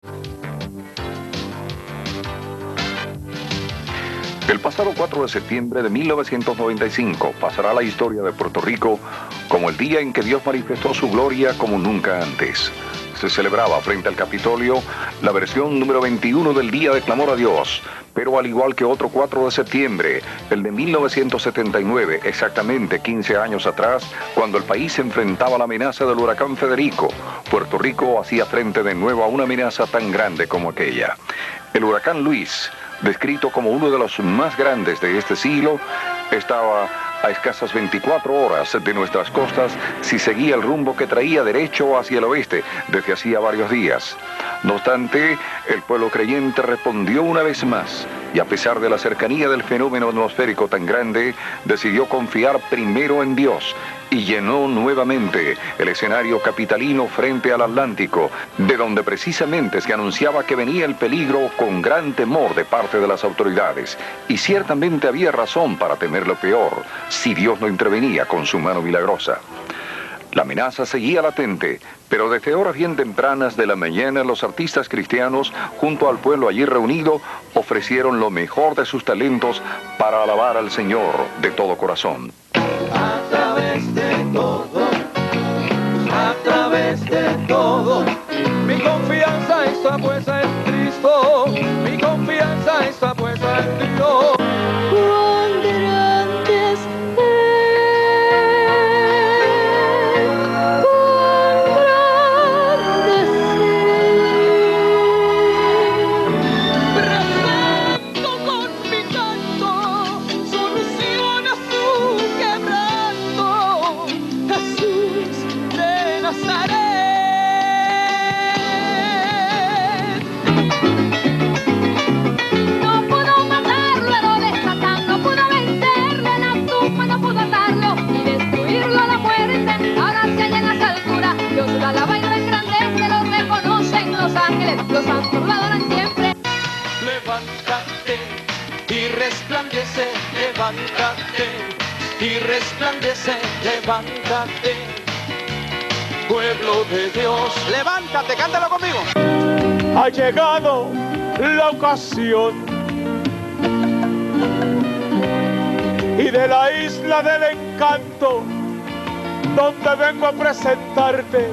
El pasado 4 de septiembre de 1995 pasará a la historia de Puerto Rico como el día en que Dios manifestó su gloria como nunca antes. Se celebraba frente al Capitolio la versión número 21 del Día de Clamor a Dios, pero al igual que otro 4 de septiembre, el de 1979, exactamente 15 años atrás, cuando el país se enfrentaba a la amenaza del huracán Federico, Puerto Rico hacía frente de nuevo a una amenaza tan grande como aquella. El huracán Luis, descrito como uno de los más grandes de este siglo, estaba a escasas 24 horas de nuestras costas si seguía el rumbo que traía derecho hacia el oeste desde hacía varios días. No obstante, el pueblo creyente respondió una vez más y a pesar de la cercanía del fenómeno atmosférico tan grande, decidió confiar primero en Dios y llenó nuevamente el escenario capitalino frente al Atlántico, de donde precisamente se anunciaba que venía el peligro con gran temor de parte de las autoridades. Y ciertamente había razón para temer lo peor, si Dios no intervenía con su mano milagrosa. La amenaza seguía latente, pero desde horas bien tempranas de la mañana los artistas cristianos, junto al pueblo allí reunido, ofrecieron lo mejor de sus talentos para alabar al Señor de todo corazón. A través de todo, mi confianza está puesta en Cristo, mi confianza está puesta en Dios. Cuán grande es Presento con mi canto, solución a su quebranto, Jesús de Nazaret. No pudo matarlo, Herodes Satán, no pudo vencerle, la tumba no pudo atarlo, ni destruirlo la muerte. Ahora se halla en las alturas, Dios lo alaba y lo engrandece, lo reconocen los ángeles, los santos lo adoran siempre. Levántate y resplandece, levántate y resplandece, levántate, pueblo de Dios. Levántate, cántalo conmigo. Ha llegado la ocasión y de la isla del encanto, donde vengo a presentarte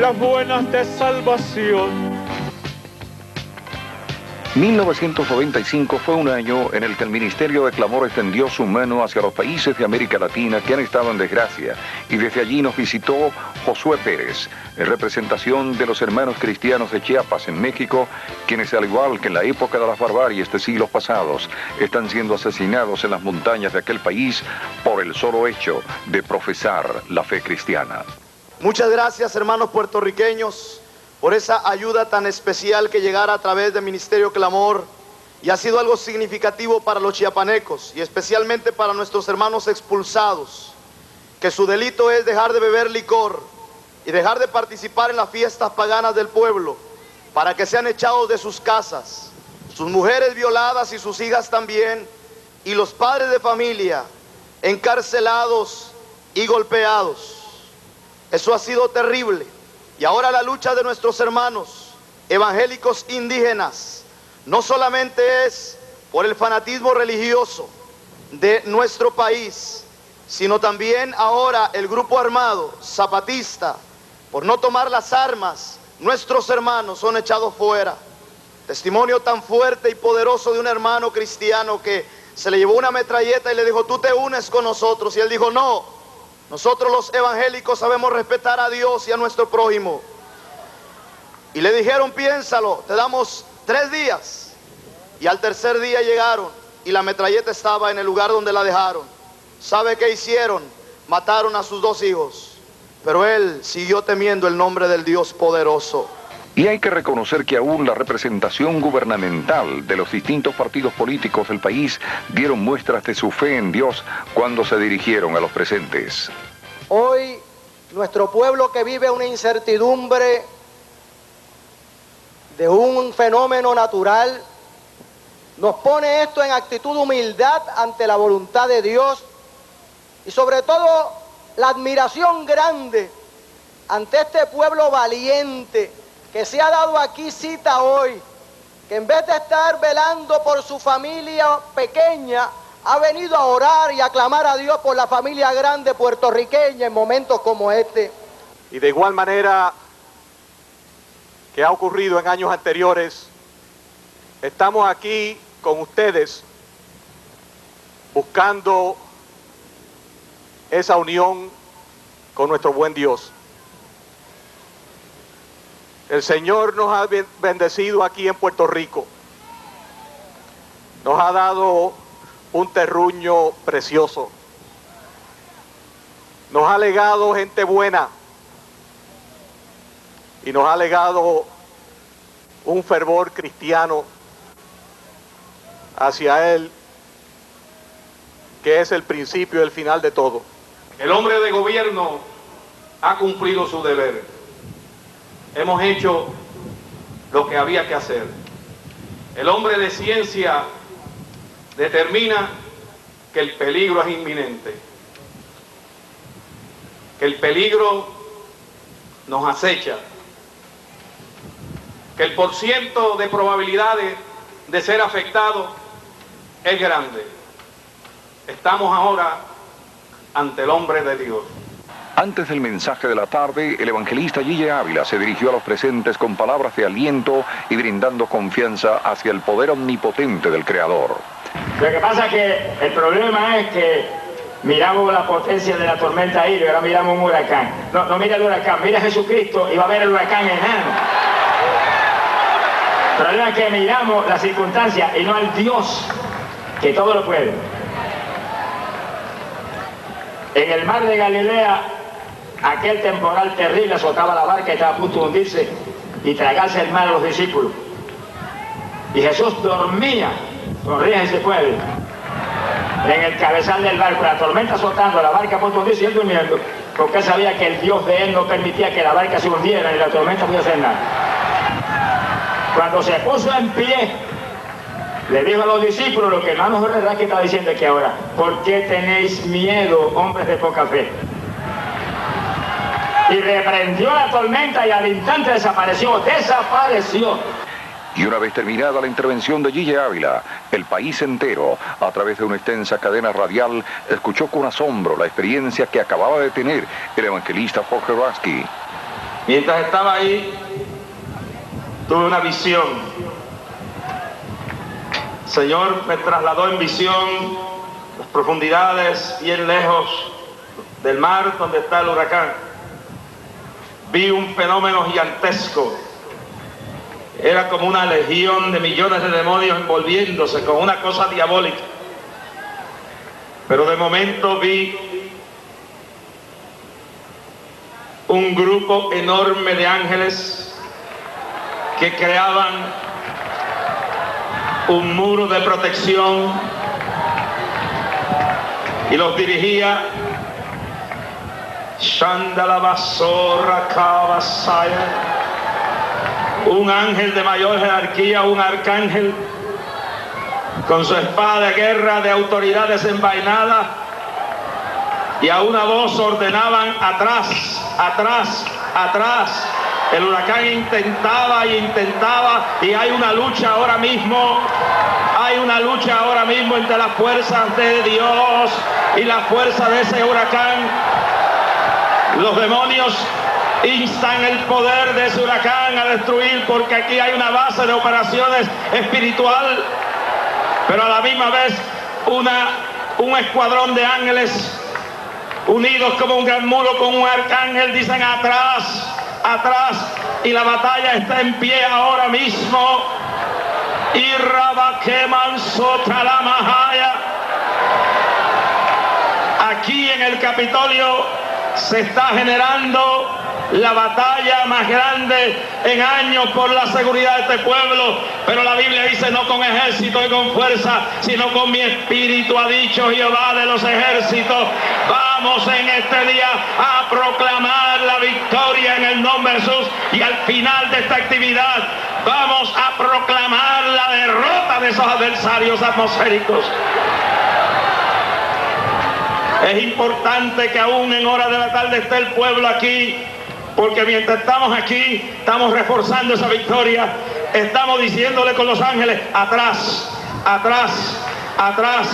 las buenas de salvación. 1995 fue un año en el que el Ministerio de Clamor extendió su mano hacia los países de América Latina que han estado en desgracia, y desde allí nos visitó Josué Pérez, en representación de los hermanos cristianos de Chiapas, en México, quienes al igual que en la época de las barbaries de siglos pasados, están siendo asesinados en las montañas de aquel país por el solo hecho de profesar la fe cristiana. Muchas gracias, hermanos puertorriqueños, por esa ayuda tan especial que llegara a través del Ministerio Clamor, y ha sido algo significativo para los chiapanecos y especialmente para nuestros hermanos expulsados, que su delito es dejar de beber licor y dejar de participar en las fiestas paganas del pueblo, para que sean echados de sus casas, sus mujeres violadas y sus hijas también, y los padres de familia encarcelados y golpeados. Eso ha sido terrible. Y ahora la lucha de nuestros hermanos evangélicos indígenas no solamente es por el fanatismo religioso de nuestro país, sino también ahora el grupo armado zapatista, por no tomar las armas, nuestros hermanos son echados fuera. Testimonio tan fuerte y poderoso de un hermano cristiano que se le llevó una metralleta y le dijo: tú te unes con nosotros, y él dijo: no. Nosotros los evangélicos sabemos respetar a Dios y a nuestro prójimo. Y le dijeron: piénsalo, te damos 3 días. Y al tercer día llegaron y la metralleta estaba en el lugar donde la dejaron. ¿Sabe qué hicieron? Mataron a sus 2 hijos. Pero él siguió temiendo el nombre del Dios poderoso. Y hay que reconocer que aún la representación gubernamental de los distintos partidos políticos del país dieron muestras de su fe en Dios cuando se dirigieron a los presentes. Hoy, nuestro pueblo que vive una incertidumbre de un fenómeno natural, nos pone esto en actitud de humildad ante la voluntad de Dios y sobre todo la admiración grande ante este pueblo valiente que se ha dado aquí cita hoy, que en vez de estar velando por su familia pequeña, ha venido a orar y a clamar a Dios por la familia grande puertorriqueña en momentos como este. Y de igual manera que ha ocurrido en años anteriores, estamos aquí con ustedes buscando esa unión con nuestro buen Dios. El Señor nos ha bendecido aquí en Puerto Rico. Nos ha dado un terruño precioso. Nos ha legado gente buena. Y nos ha legado un fervor cristiano hacia Él, que es el principio y el final de todo. El hombre de gobierno ha cumplido su deber. Hemos hecho lo que había que hacer. El hombre de ciencia determina que el peligro es inminente, que el peligro nos acecha, que el porciento de probabilidades de ser afectados es grande. Estamos ahora ante el hombre de Dios. Antes del mensaje de la tarde, el evangelista Gille Ávila se dirigió a los presentes con palabras de aliento y brindando confianza hacia el poder omnipotente del Creador. Lo que pasa es que el problema es que miramos la potencia de la tormenta Irma y ahora miramos un huracán. No mira el huracán, mira a Jesucristo y va a ver el huracán enano. El problema es que miramos la circunstancia y no al Dios que todo lo puede. En el mar de Galilea, aquel temporal terrible azotaba la barca y estaba a punto de hundirse y tragarse el mar a los discípulos. Y Jesús dormía, sonríe si se puede, en el cabezal del barco, la tormenta azotando, la barca a punto de hundirse y él durmiendo, porque él sabía que el Dios de él no permitía que la barca se hundiera y la tormenta pudiera hacer nada. Cuando se puso en pie, le dijo a los discípulos lo que el hermano Jorge Raque estaba diciendo aquí ahora: ¿por qué tenéis miedo, hombres de poca fe? Y reprendió la tormenta y al instante desapareció. Y una vez terminada la intervención de Gille Ávila, el país entero, a través de una extensa cadena radial, escuchó con asombro la experiencia que acababa de tener el evangelista Jorge Raske. Mientras estaba ahí, tuve una visión. El Señor me trasladó en visión las profundidades bien lejos del mar donde está el huracán. Vi un fenómeno gigantesco. Era como una legión de millones de demonios envolviéndose con una cosa diabólica. Pero de momento vi un grupo enorme de ángeles que creaban un muro de protección y los dirigía Shandalabasorra Kabasaya, un ángel de mayor jerarquía, un arcángel con su espada de guerra de autoridad desenvainada, y a una voz ordenaban: atrás, atrás, atrás. El huracán intentaba y intentaba, y hay una lucha ahora mismo entre las fuerzas de Dios y la fuerza de ese huracán. Los demonios instan el poder de ese huracán a destruir, porque aquí hay una base de operaciones espiritual, pero a la misma vez un escuadrón de ángeles unidos como un gran muro con un arcángel dicen: atrás, atrás, y la batalla está en pie ahora mismo. Y Rabakeman Sotalamahaya. Aquí en el Capitolio se está generando la batalla más grande en años por la seguridad de este pueblo, pero la Biblia dice: no con ejército y con fuerza, sino con mi espíritu, ha dicho Jehová de los ejércitos. Vamos en este día a proclamar la victoria en el nombre de Jesús, y al final de esta actividad vamos a proclamar la derrota de esos adversarios atmosféricos. Es importante que aún en hora de la tarde esté el pueblo aquí porque mientras estamos aquí, estamos reforzando esa victoria, estamos diciéndole con los ángeles, atrás, atrás, atrás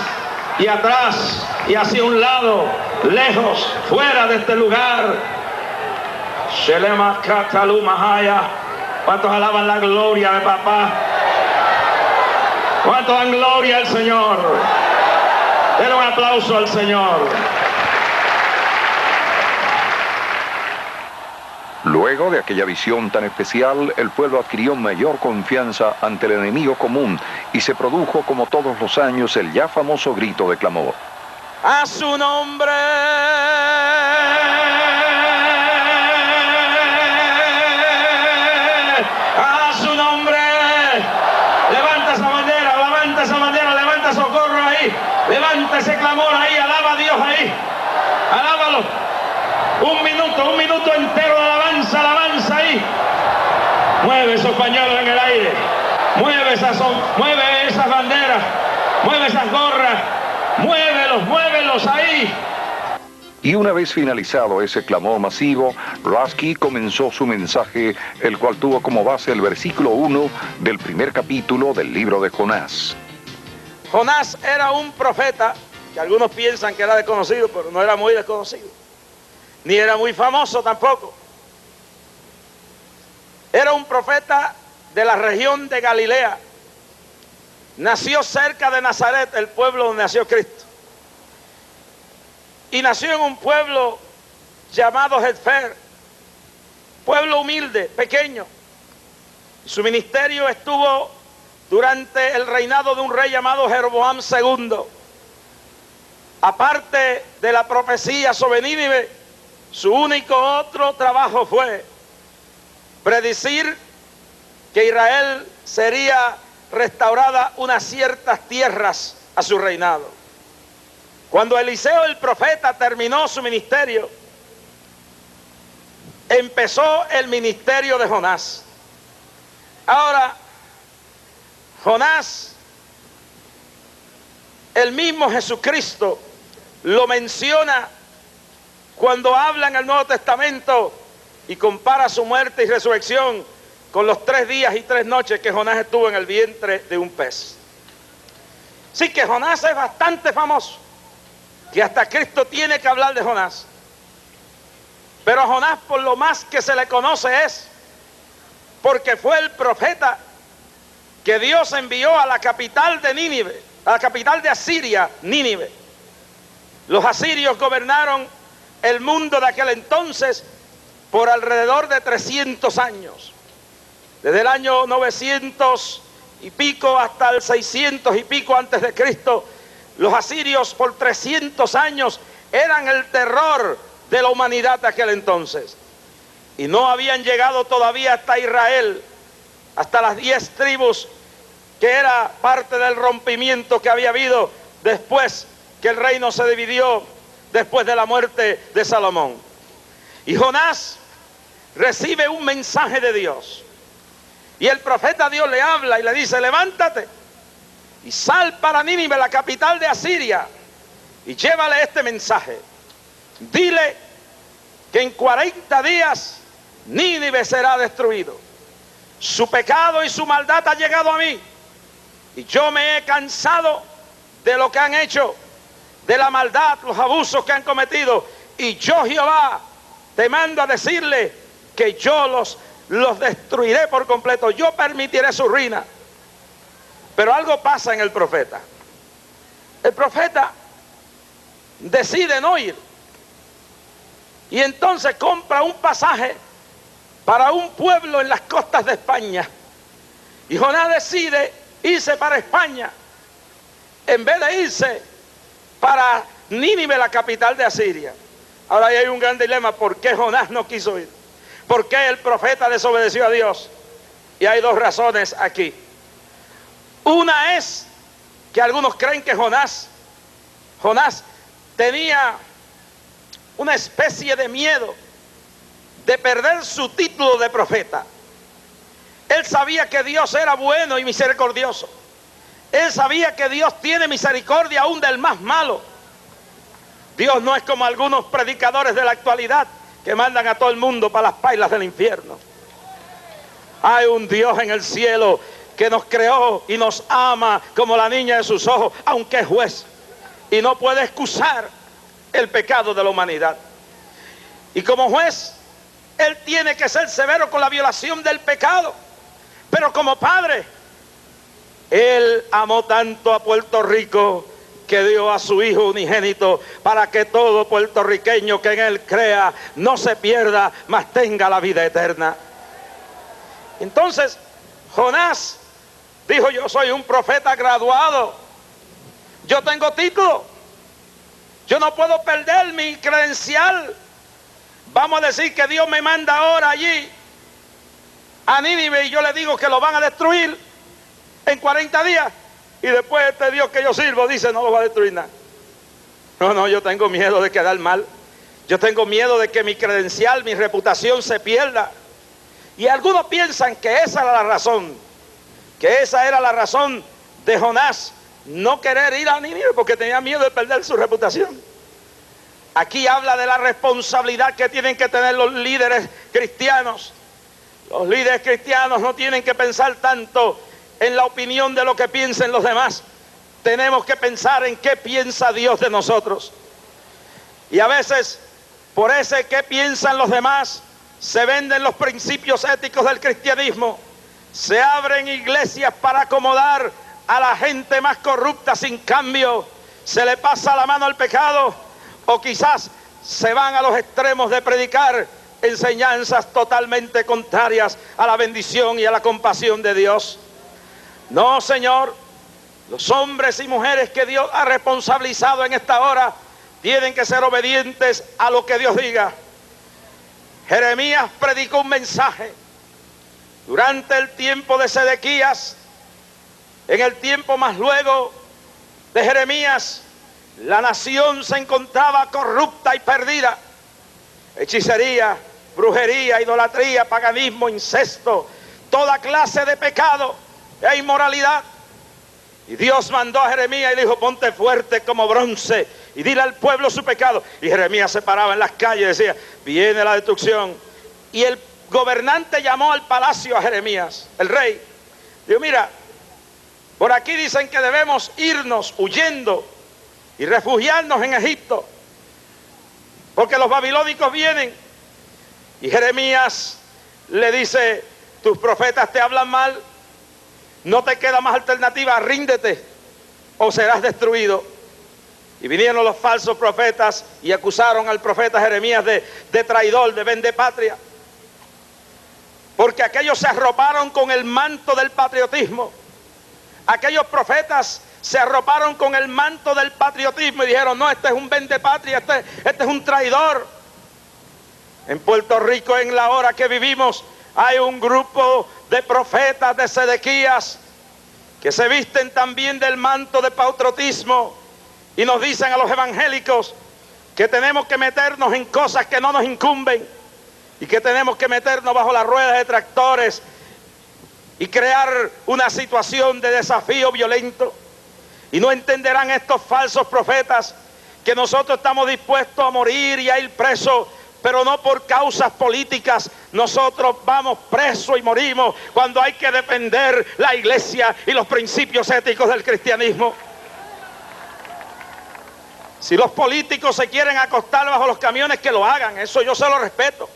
y atrás y hacia un lado, lejos, fuera de este lugar. Shelema Katalu Mahaya. ¿Cuántos alaban la gloria de papá? ¿Cuántos dan gloria al Señor? Denle un aplauso al Señor. Luego de aquella visión tan especial, el pueblo adquirió mayor confianza ante el enemigo común y se produjo, como todos los años, el ya famoso grito de clamor. A su nombre. A su nombre. Levanta esa bandera, levanta socorro ahí. Levanta ese clamor ahí, alaba a Dios ahí. Alábalo. Un minuto entero de alabanza ahí. Mueve esos pañuelos en el aire. Mueve esas banderas. Mueve esas gorras. Muévelos ahí. Y una vez finalizado ese clamor masivo, Lasky comenzó su mensaje, el cual tuvo como base el versículo 1 del primer capítulo del libro de Jonás. Jonás era un profeta que algunos piensan que era desconocido, pero no era muy desconocido. Ni era muy famoso tampoco. Era un profeta de la región de Galilea. Nació cerca de Nazaret, el pueblo donde nació Cristo. Y nació en un pueblo llamado Hetfer, pueblo humilde, pequeño. Su ministerio estuvo durante el reinado de un rey llamado Jeroboam II. Aparte de la profecía sobre Nínive, su único otro trabajo fue predecir que Israel sería restaurada unas ciertas tierras a su reinado. Cuando Eliseo el profeta terminó su ministerio, empezó el ministerio de Jonás. Ahora, Jonás, el mismo Jesucristo lo menciona cuando habla en el Nuevo Testamento y compara su muerte y resurrección con los 3 días y 3 noches que Jonás estuvo en el vientre de un pez. Sí que Jonás es bastante famoso, que hasta Cristo tiene que hablar de Jonás. Pero a Jonás, por lo más que se le conoce, es porque fue el profeta que Dios envió a la capital de Nínive, a la capital de Asiria, Nínive. Los asirios gobernaron el mundo de aquel entonces por alrededor de 300 años. Desde el año 900 y pico hasta el 600 y pico antes de Cristo, los asirios por 300 años eran el terror de la humanidad de aquel entonces. Y no habían llegado todavía hasta Israel, hasta las 10 tribus, que era parte del rompimiento que había habido después que el reino se dividió, después de la muerte de Salomón. Y Jonás recibe un mensaje de Dios. Y el profeta Dios le habla y le dice: levántate y sal para Nínive, la capital de Asiria, y llévale este mensaje. Dile que en 40 días Nínive será destruido. Su pecado y su maldad ha llegado a mí, y yo me he cansado de lo que han hecho, de la maldad, los abusos que han cometido. Y yo, Jehová, te mando a decirle que yo los destruiré por completo. Yo permitiré su ruina. Pero algo pasa en el profeta. El profeta decide no ir. Y entonces compra un pasaje para un pueblo en las costas de España. Y Jonás decide irse para España, en vez de irse para Nínive, la capital de Asiria. Ahora ahí hay un gran dilema. ¿Por qué Jonás no quiso ir? ¿Por qué el profeta desobedeció a Dios? Y hay 2 razones aquí. Una es que algunos creen que Jonás tenía una especie de miedo de perder su título de profeta. Él sabía que Dios era bueno y misericordioso. Él sabía que Dios tiene misericordia aún del más malo. Dios no es como algunos predicadores de la actualidad que mandan a todo el mundo para las pailas del infierno. Hay un Dios en el cielo que nos creó y nos ama como la niña de sus ojos, aunque es juez, y no puede excusar el pecado de la humanidad. Y como juez, Él tiene que ser severo con la violación del pecado. Pero como padre, Él amó tanto a Puerto Rico que dio a su Hijo unigénito para que todo puertorriqueño que en Él crea no se pierda, mas tenga la vida eterna. Entonces, Jonás dijo: yo soy un profeta graduado, yo tengo título, yo no puedo perder mi credencial. Vamos a decir que Dios me manda ahora allí a Nínive y yo le digo que lo van a destruir en 40 días. Y después este Dios que yo sirvo dice: no lo va a destruir nada. No, yo tengo miedo de quedar mal. Yo tengo miedo de que mi credencial, mi reputación se pierda. Y algunos piensan que esa era la razón. Que esa era la razón de Jonás no querer ir a Nínive, porque tenía miedo de perder su reputación. Aquí habla de la responsabilidad que tienen que tener los líderes cristianos. Los líderes cristianos no tienen que pensar tanto en la opinión de lo que piensen los demás. Tenemos que pensar en qué piensa Dios de nosotros. Y a veces, por ese qué piensan los demás, se venden los principios éticos del cristianismo. Se abren iglesias para acomodar a la gente más corrupta sin cambio. Se le pasa la mano al pecado, o quizás se van a los extremos de predicar enseñanzas totalmente contrarias a la bendición y a la compasión de Dios. No, Señor, los hombres y mujeres que Dios ha responsabilizado en esta hora tienen que ser obedientes a lo que Dios diga. Jeremías predicó un mensaje durante el tiempo de Sedequías. En el tiempo más luego de Jeremías, la nación se encontraba corrupta y perdida. Hechicería, brujería, idolatría, paganismo, incesto, toda clase de pecado e inmoralidad. Y Dios mandó a Jeremías y le dijo: ponte fuerte como bronce y dile al pueblo su pecado. Y Jeremías se paraba en las calles y decía: viene la destrucción. Y el gobernante llamó al palacio a Jeremías, el rey. Dijo: mira, por aquí dicen que debemos irnos huyendo y refugiarnos en Egipto, porque los babilónicos vienen. Y Jeremías le dice: tus profetas te hablan mal, no te queda más alternativa, ríndete o serás destruido. Y vinieron los falsos profetas y acusaron al profeta Jeremías de traidor, de vendepatria, porque aquellos se arroparon con el manto del patriotismo. Aquellos profetas se arroparon con el manto del patriotismo y dijeron: no, este es un vendepatria, este es un traidor. En Puerto Rico, en la hora que vivimos, hay un grupo de profetas de Sedequías que se visten también del manto de patriotismo y nos dicen a los evangélicos que tenemos que meternos en cosas que no nos incumben y que tenemos que meternos bajo las ruedas de tractores y crear una situación de desafío violento. Y no entenderán estos falsos profetas que nosotros estamos dispuestos a morir y a ir presos, pero no por causas políticas. Nosotros vamos presos y morimos cuando hay que defender la iglesia y los principios éticos del cristianismo. Si los políticos se quieren acostar bajo los camiones, que lo hagan, eso yo se lo respeto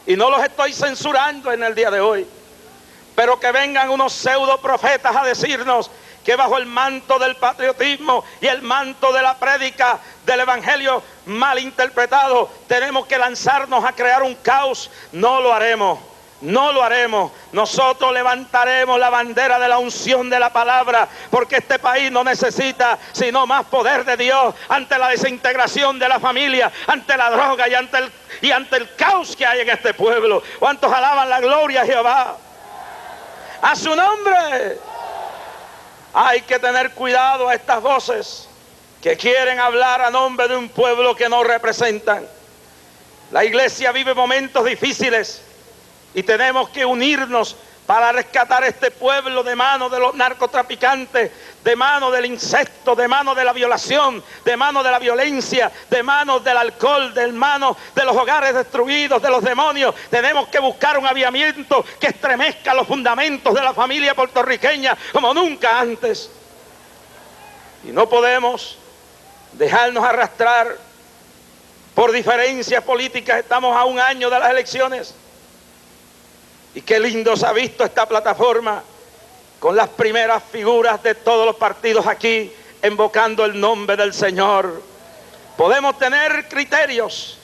y no los estoy censurando en el día de hoy. Pero que vengan unos pseudo profetas a decirnos que bajo el manto del patriotismo y el manto de la prédica del evangelio mal interpretado tenemos que lanzarnos a crear un caos. No lo haremos, no lo haremos. Nosotros levantaremos la bandera de la unción de la palabra, porque este país no necesita sino más poder de Dios ante la desintegración de la familia, ante la droga y ante el caos que hay en este pueblo. ¿Cuántos alaban la gloria a Jehová? ¡A su nombre! Hay que tener cuidado a estas voces que quieren hablar a nombre de un pueblo que no representan. La iglesia vive momentos difíciles y tenemos que unirnos para rescatar este pueblo de manos de los narcotraficantes, de mano del insecto, de mano de la violación, de mano de la violencia, de mano del alcohol, de mano de los hogares destruidos, de los demonios. Tenemos que buscar un avivamiento que estremezca los fundamentos de la familia puertorriqueña como nunca antes. Y no podemos dejarnos arrastrar por diferencias políticas. Estamos a un año de las elecciones. Y qué lindo se ha visto esta plataforma con las primeras figuras de todos los partidos aquí invocando el nombre del Señor. Podemos tener criterios,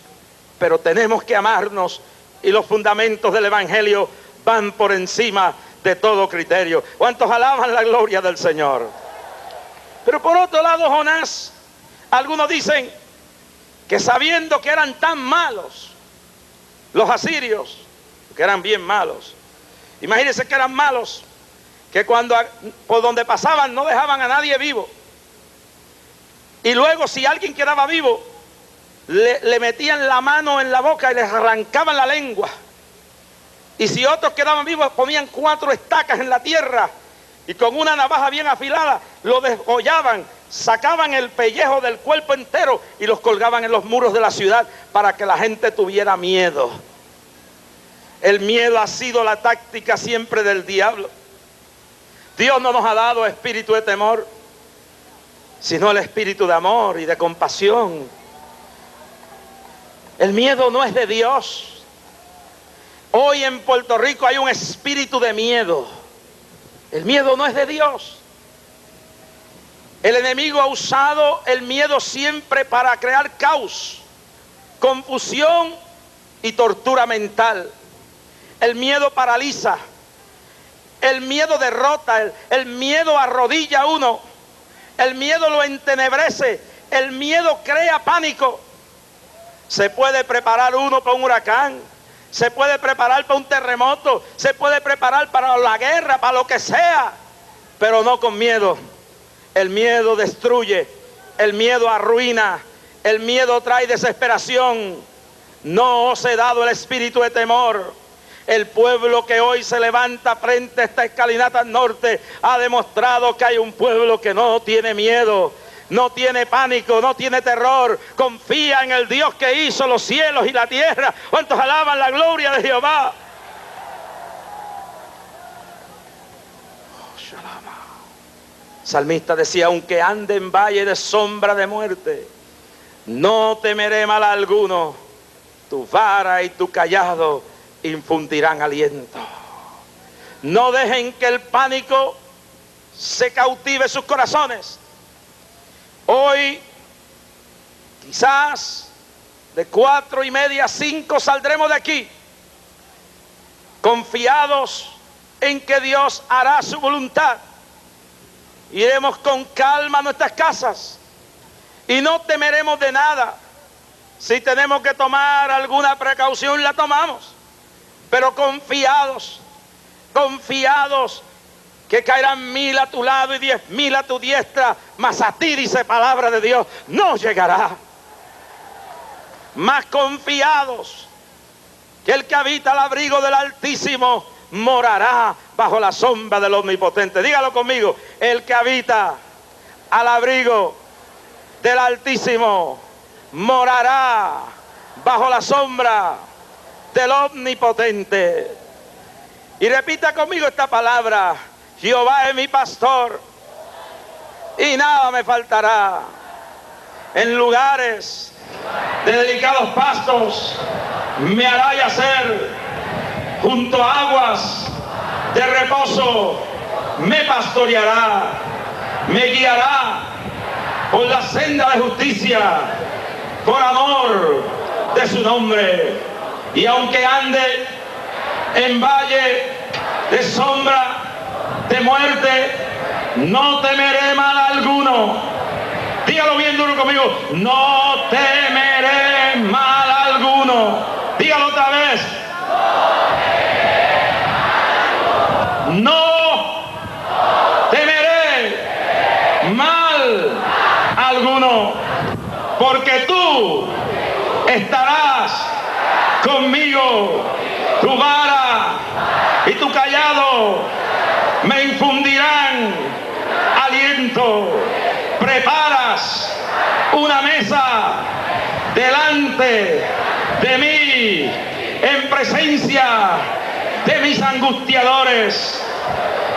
pero tenemos que amarnos, y los fundamentos del Evangelio van por encima de todo criterio. ¿Cuántos alaban la gloria del Señor? Pero por otro lado, Jonás, algunos dicen que sabiendo que eran tan malos los asirios, que eran bien malos, imagínense que eran malos, que cuando por donde pasaban no dejaban a nadie vivo, y luego si alguien quedaba vivo le metían la mano en la boca y les arrancaban la lengua, y si otros quedaban vivos ponían 4 estacas en la tierra y con una navaja bien afilada lo degollaban, sacaban el pellejo del cuerpo entero y los colgaban en los muros de la ciudad para que la gente tuviera miedo. El miedo ha sido la táctica siempre del diablo. Dios no nos ha dado espíritu de temor, sino el espíritu de amor y de compasión. El miedo no es de Dios. Hoy en Puerto Rico hay un espíritu de miedo. El miedo no es de Dios. El enemigo ha usado el miedo siempre para crear caos, confusión y tortura mental. El miedo paraliza. El miedo derrota, el miedo arrodilla a uno, el miedo lo entenebrece, el miedo crea pánico. Se puede preparar uno para un huracán, se puede preparar para un terremoto, se puede preparar para la guerra, para lo que sea, pero no con miedo. El miedo destruye, el miedo arruina, el miedo trae desesperación. No os he dado el espíritu de temor. El pueblo que hoy se levanta frente a esta escalinata norte ha demostrado que hay un pueblo que no tiene miedo, no tiene pánico, no tiene terror. Confía en el Dios que hizo los cielos y la tierra. ¿Cuántos alaban la gloria de Jehová? Salmista decía: aunque ande en valle de sombra de muerte, no temeré mal alguno. Tu vara y tu cayado infundirán aliento. No dejen que el pánico se cautive sus corazones. Hoy, quizás de 4:30 a 5 saldremos de aquí, confiados en que Dios hará su voluntad. Iremos con calma a nuestras casas y no temeremos de nada. Si tenemos que tomar alguna precaución, la tomamos. Pero confiados que caerán 1000 a tu lado y 10.000 a tu diestra, mas a ti, dice palabra de Dios, no llegará. Más confiados que el que habita al abrigo del Altísimo morará bajo la sombra del Omnipotente. Dígalo conmigo: el que habita al abrigo del Altísimo morará bajo la sombra del Omnipotente. Y repita conmigo esta palabra: Jehová es mi pastor y nada me faltará. En lugares de delicados pastos me hará yacer, junto a aguas de reposo me pastoreará, me guiará por la senda de justicia, por amor de su nombre. Y aunque ande en valle de sombra de muerte, no temeré mal alguno. Dígalo bien duro conmigo: no temeré mal alguno. Dígalo otra vez: no temeré mal alguno, porque tú estarás conmigo. Tu vara y tu cayado me infundirán aliento. momento preparas una mesa delante de mí, en presencia de mis angustiadores.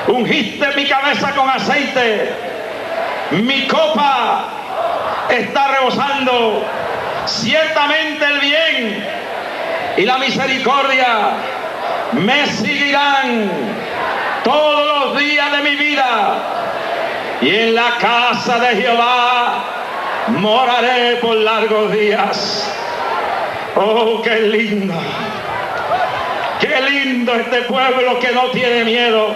Ungiste mi cabeza con aceite, mi copa está rebosando. Ciertamente el bien y la misericordia me seguirán todos los días de mi vida, y en la casa de Jehová moraré por largos días. Oh, qué lindo este pueblo que no tiene miedo.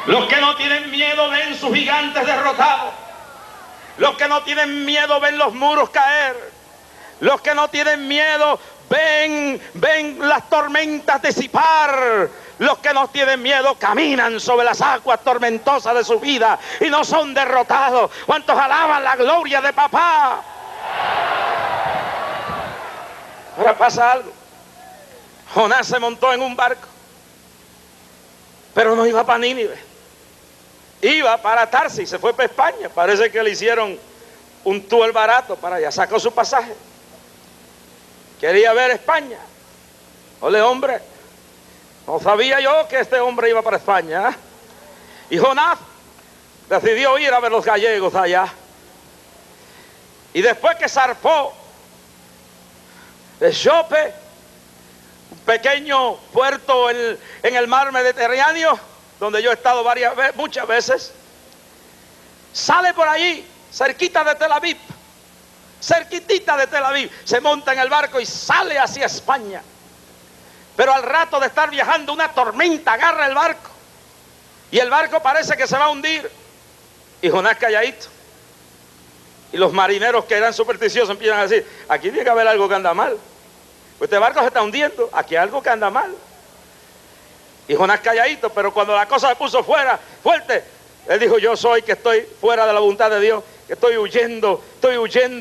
Los que no tienen miedo ven sus gigantes derrotados. Los que no tienen miedo ven los muros caer. Los que no tienen miedo ven las tormentas disipar. Los que no tienen miedo caminan sobre las aguas tormentosas de su vida y no son derrotados. ¿Cuántos alaban la gloria de papá? Ahora pasa algo. Jonás se montó en un barco, pero no iba para Nínive. Iba para Tarsis, se fue para España. Parece que le hicieron un tour barato para allá. Sacó su pasaje. Quería ver España. Ole, hombre. No sabía yo que este hombre iba para España, ¿eh? Y Jonás decidió ir a ver los gallegos allá. Y después que zarpó de Jope, un pequeño puerto en el mar Mediterráneo, donde yo he estado muchas veces, sale por allí, cerquita de Tel Aviv, cerquitita de Tel Aviv, se monta en el barco y sale hacia España. Pero al rato de estar viajando, una tormenta agarra el barco y el barco parece que se va a hundir, y Jonás calladito. Y los marineros, que eran supersticiosos, empiezan a decir: aquí tiene que haber algo que anda mal, pues este barco se está hundiendo, aquí hay algo que anda mal. Y Jonás calladito, pero cuando la cosa se puso fuerte, él dijo: yo soy que estoy fuera de la voluntad de Dios, que estoy huyendo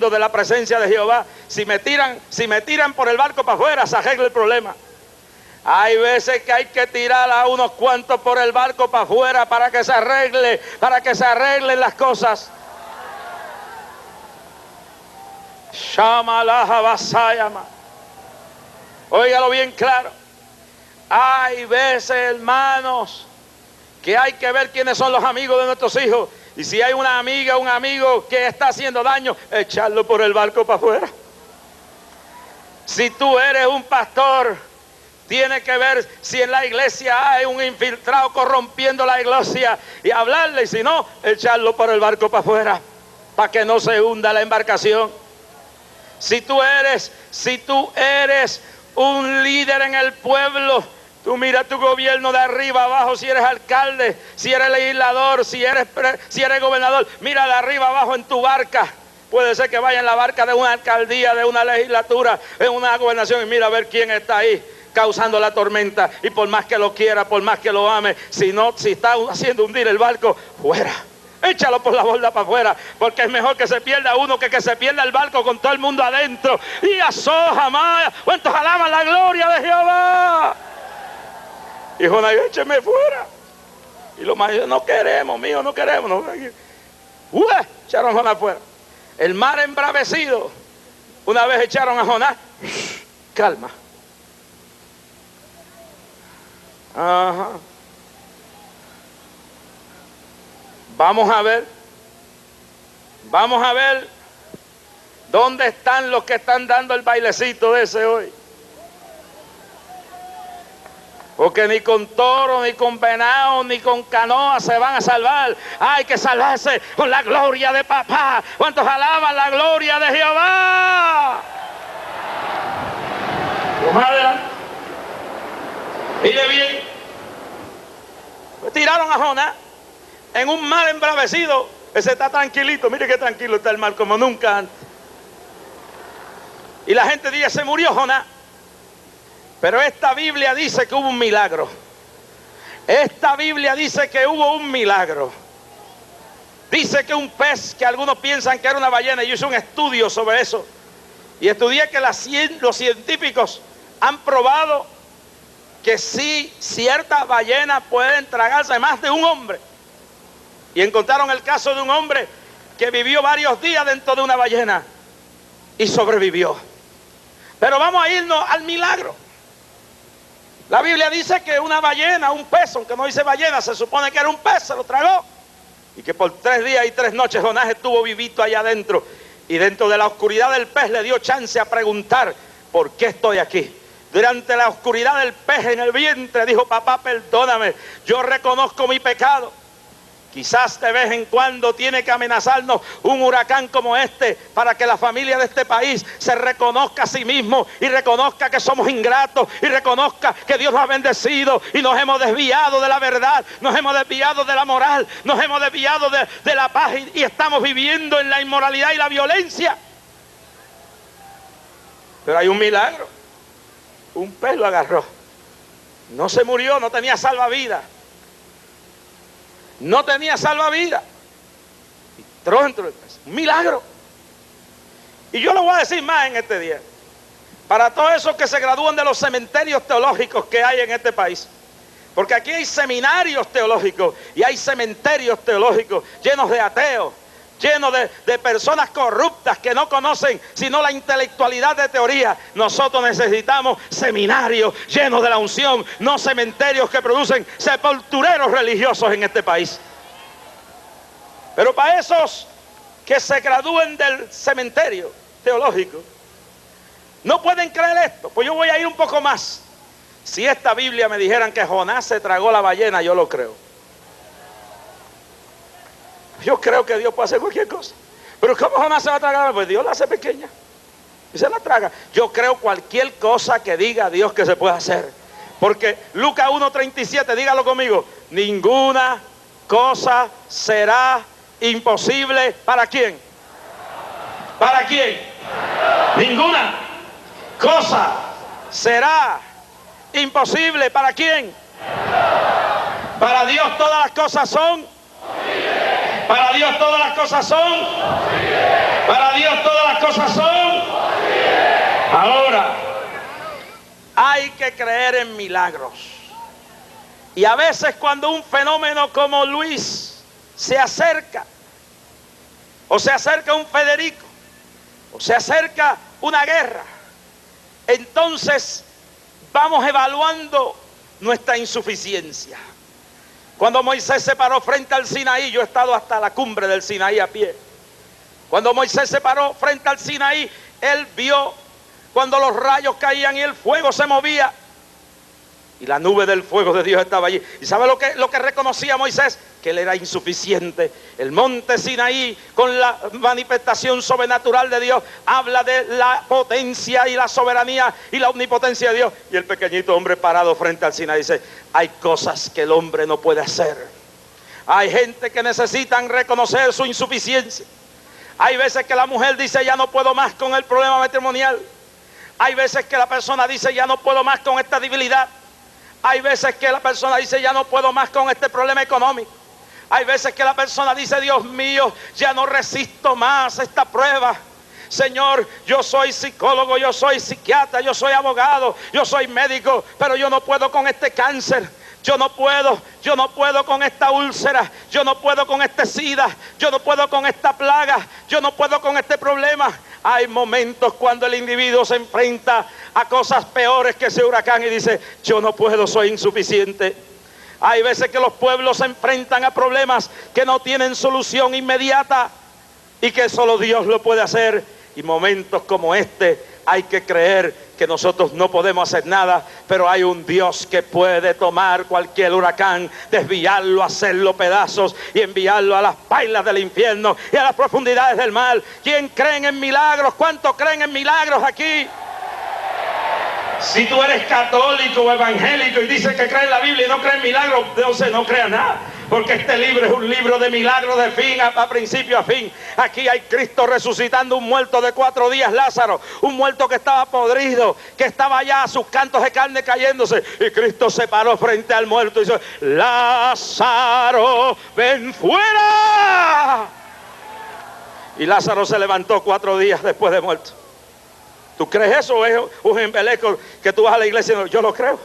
de la presencia de Jehová. Si me tiran por el barco para afuera, se arregla el problema. Hay veces que hay que tirar a unos cuantos por el barco para afuera para que se arreglen las cosas. Shamalaha Basayama. Óigalo bien claro. Hay veces, hermanos, que hay que ver quiénes son los amigos de nuestros hijos. Y si hay una amiga, un amigo que está haciendo daño, echarlo por el barco para afuera. Si tú eres un pastor, tiene que ver si en la iglesia hay un infiltrado corrompiendo la iglesia y hablarle, y si no, echarlo por el barco para afuera, para que no se hunda la embarcación. Si tú eres un líder en el pueblo, tú mira tu gobierno de arriba abajo, si eres alcalde, si eres legislador, si eres gobernador, mira de arriba abajo en tu barca. Puede ser que vaya en la barca de una alcaldía, de una legislatura, en una gobernación, y mira a ver quién está ahí causando la tormenta. Y por más que lo quiera, por más que lo ame, si está haciendo hundir el barco, fuera. Échalo por la borda para afuera, porque es mejor que se pierda uno que se pierda el barco con todo el mundo adentro. Y asoja más. ¿Cuántos alaban la gloria de Jehová? Y Jonás: écheme fuera. Y los mayores: no queremos, mío, no queremos. No. Echaron a Jonás fuera. El mar embravecido. Una vez echaron a Jonás. Calma. Ajá. Vamos a ver dónde están los que están dando el bailecito de ese hoy. Porque ni con toro, ni con venado, ni con canoa se van a salvar. Hay que salvarse con la gloria de papá. ¿Cuántos alaban la gloria de Jehová? Más adelante. Mire bien. Pues tiraron a Jonás en un mar embravecido. Ese está tranquilito. Mire qué tranquilo está el mar, como nunca antes. Y la gente dice: se murió Jonás. Pero esta Biblia dice que hubo un milagro. Esta Biblia dice que hubo un milagro. Dice que un pez, que algunos piensan que era una ballena, yo hice un estudio sobre eso. Y estudié que los científicos han probado que sí, ciertas ballenas pueden tragarse más de un hombre. Y encontraron el caso de un hombre que vivió varios días dentro de una ballena y sobrevivió. Pero vamos a irnos al milagro. La Biblia dice que una ballena, un pez, aunque no dice ballena, se supone que era un pez, se lo tragó. Y que por 3 días y 3 noches Jonás estuvo vivito allá adentro. Y dentro de la oscuridad del pez le dio chance a preguntar, ¿por qué estoy aquí? Durante la oscuridad del pez en el vientre dijo, papá, perdóname, yo reconozco mi pecado. Quizás de vez en cuando tiene que amenazarnos un huracán como este para que la familia de este país se reconozca a sí mismo y reconozca que somos ingratos y reconozca que Dios nos ha bendecido y nos hemos desviado de la verdad, nos hemos desviado de la moral, nos hemos desviado de la paz y estamos viviendo en la inmoralidad y la violencia. Pero hay un milagro. Un pez lo agarró. No se murió, no tenía salvavidas. No tenía salvavidas. Y entró dentro del pez. Un milagro. Y yo lo voy a decir más en este día. Para todos esos que se gradúan de los cementerios teológicos que hay en este país. Porque aquí hay seminarios teológicos y hay cementerios teológicos llenos de ateos, llenos de personas corruptas que no conocen sino la intelectualidad de teoría. Nosotros necesitamos seminarios llenos de la unción, no cementerios que producen sepultureros religiosos en este país. Pero para esos que se gradúen del cementerio teológico, no pueden creer esto. Pues yo voy a ir un poco más. Si esta Biblia me dijeran que Jonás se tragó la ballena, yo lo creo. Yo creo que Dios puede hacer cualquier cosa. Pero ¿cómo Jonás se va a tragar? Pues Dios la hace pequeña y se la traga. Yo creo cualquier cosa que diga Dios que se puede hacer. Porque Lucas 1:37, dígalo conmigo. Ninguna cosa será imposible. ¿Para quién? ¿Para quién? Ninguna cosa será imposible. ¿Para quién? Para Dios todas las cosas son. Para Dios todas las cosas son. Para Dios todas las cosas son. Ahora, hay que creer en milagros. Y a veces cuando un fenómeno como Luis se acerca, o se acerca un Federico, o se acerca una guerra, entonces vamos evaluando nuestra insuficiencia. Cuando Moisés se paró frente al Sinaí, yo he estado hasta la cumbre del Sinaí a pie. Cuando Moisés se paró frente al Sinaí, él vio cuando los rayos caían y el fuego se movía. Y la nube del fuego de Dios estaba allí. ¿Y sabe lo que reconocía Moisés? Que él era insuficiente. El monte Sinaí, con la manifestación sobrenatural de Dios, habla de la potencia y la soberanía y la omnipotencia de Dios. Y el pequeñito hombre parado frente al Sinaí dice, hay cosas que el hombre no puede hacer. Hay gente que necesitan reconocer su insuficiencia. Hay veces que la mujer dice, ya no puedo más con el problema matrimonial. Hay veces que la persona dice, ya no puedo más con esta debilidad. Hay veces que la persona dice, ya no puedo más con este problema económico. Hay veces que la persona dice, Dios mío, ya no resisto más esta prueba. Señor, yo soy psicólogo, yo soy psiquiatra, yo soy abogado, yo soy médico, pero yo no puedo con este cáncer. Yo no puedo con esta úlcera, yo no puedo con este SIDA, yo no puedo con esta plaga, yo no puedo con este problema. Hay momentos cuando el individuo se enfrenta a cosas peores que ese huracán y dice, yo no puedo, soy insuficiente. Hay veces que los pueblos se enfrentan a problemas que no tienen solución inmediata y que solo Dios lo puede hacer. Y momentos como este hay que creer que nosotros no podemos hacer nada, pero hay un Dios que puede tomar cualquier huracán, desviarlo, hacerlo pedazos y enviarlo a las pailas del infierno y a las profundidades del mar. ¿Quién creen en milagros? ¿Cuántos creen en milagros aquí? Si tú eres católico o evangélico y dices que crees en la Biblia y no crees en milagros, entonces no creas nada. Porque este libro es un libro de milagros de fin a principio a fin. Aquí hay Cristo resucitando un muerto de 4 días, Lázaro. Un muerto que estaba podrido, que estaba ya a sus cantos de carne cayéndose. Y Cristo se paró frente al muerto y dijo, Lázaro, ven fuera. Y Lázaro se levantó 4 días después de muerto. ¿Tú crees eso o es un embeleco que tú vas a la iglesia? No, yo lo creo.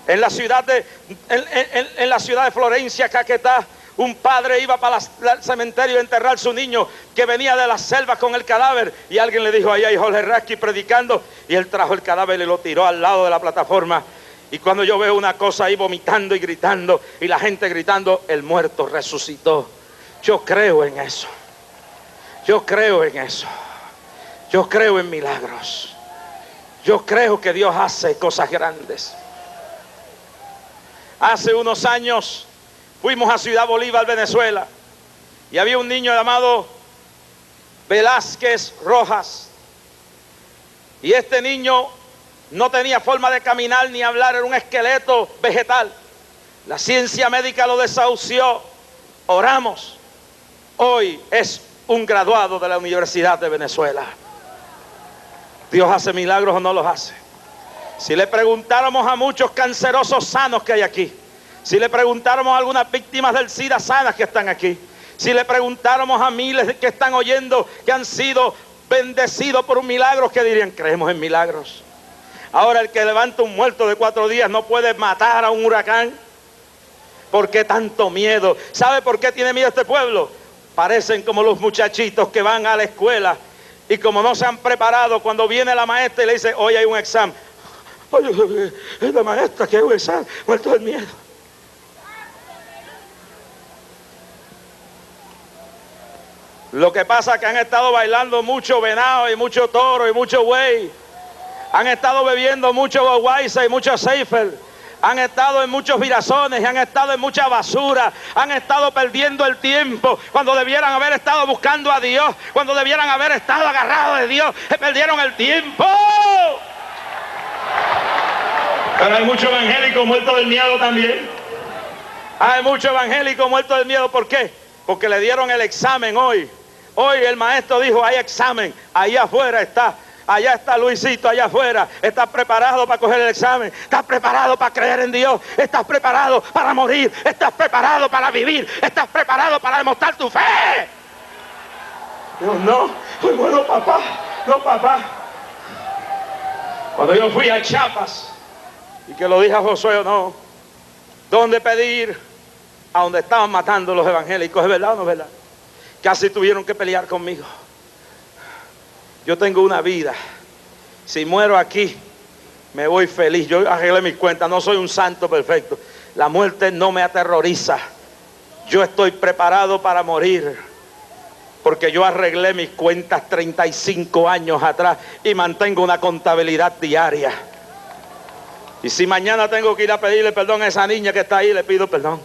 En la ciudad de Florencia, Caquetá, Un padre iba para el cementerio a enterrar a su niño que venía de las selvas con el cadáver, y alguien le dijo: ahí hay Jorge Rasky predicando, y él trajo el cadáver y lo tiró al lado de la plataforma. Y cuando yo veo una cosa ahí vomitando y gritando, y la gente gritando, el muerto resucitó. Yo creo en eso. Yo creo en eso. Yo creo en milagros. Yo creo que Dios hace cosas grandes. Hace unos años fuimos a Ciudad Bolívar, Venezuela, y había un niño llamado Velázquez Rojas. Y este niño no tenía forma de caminar ni hablar, era un esqueleto vegetal. La ciencia médica lo desahució. Oramos. Hoy es un graduado de la Universidad de Venezuela. ¿Dios hace milagros o no los hace? Si le preguntáramos a muchos cancerosos sanos que hay aquí, si le preguntáramos a algunas víctimas del SIDA sanas que están aquí, si le preguntáramos a miles que están oyendo que han sido bendecidos por un milagro, ¿qué dirían? Creemos en milagros. Ahora el que levanta un muerto de 4 días no puede matar a un huracán. ¿Por qué tanto miedo? ¿Sabe por qué tiene miedo este pueblo? Parecen como los muchachitos que van a la escuela y como no se han preparado, cuando viene la maestra y le dice: hoy hay un examen. Oye, es la maestra que hay un examen, muerto del miedo. Lo que pasa es que han estado bailando mucho venado y mucho toro y mucho buey. Han estado bebiendo mucho Budweiser y mucho Seifer. Han estado en muchos virazones, han estado en mucha basura, han estado perdiendo el tiempo cuando debieran haber estado buscando a Dios, cuando debieran haber estado agarrados de Dios, perdieron el tiempo. Pero hay muchos evangélicos muertos del miedo también. Hay muchos evangélicos muertos del miedo. ¿Por qué? Porque le dieron el examen hoy. Hoy el maestro dijo: hay examen, allá afuera está. Allá está Luisito, allá afuera. ¿Estás preparado para coger el examen? ¿Estás preparado para creer en Dios? ¿Estás preparado para morir? ¿Estás preparado para vivir? ¿Estás preparado para demostrar tu fe? Yo no, pues bueno, papá. No, papá. Cuando yo fui a Chiapas y que lo dije a Josué, no, ¿dónde pedir? A donde estaban matando los evangélicos. ¿Es verdad o no es verdad? Casi tuvieron que pelear conmigo. Yo tengo una vida. Si muero aquí, me voy feliz. Yo arreglé mis cuentas. No soy un santo perfecto. La muerte no me aterroriza. Yo estoy preparado para morir, porque yo arreglé mis cuentas 35 años atrás y mantengo una contabilidad diaria. Y si mañana tengo que ir a pedirle perdón a esa niña que está ahí, le pido perdón.